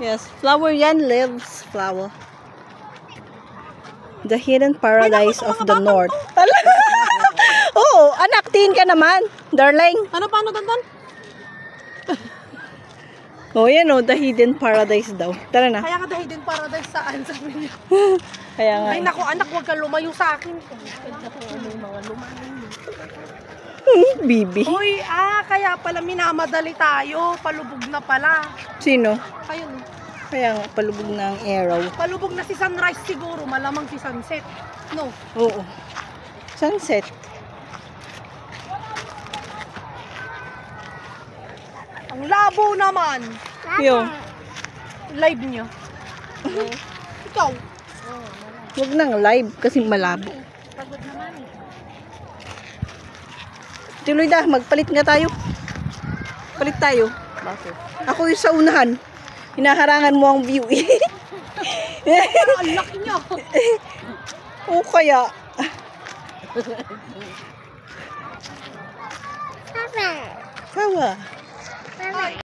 Yes, flower yan, leaves, flower. The hidden paradise of the north. Oo, anak, tingin ka naman, darling. Ano, paano dandan? Oh, yan oh, the hidden paradise daw. Tara na. Kaya ka the hidden paradise saan, sabi niya. Kaya nga. Ay, naku, anak, huwag kang lumayo sa akin. May mga lumayo. Bibi. Uy, kaya pala minamadali tayo. Palubog na pala. Sino? Ayun. Kaya nga, palubog na ang arrow. Palubog na si sunrise siguro. Malamang si sunset. No? Oo. Sunset. Ang labo naman. Yo. Live niya. Ikaw. Huwag nang live kasi malabo. Pagod naman. Tuloy na, magpalit nga tayo. Palit tayo. Bakit? Ako yung sa unahan. Hinaharangan mo ang view eh. Ang laki niya. O kaya. Sawa.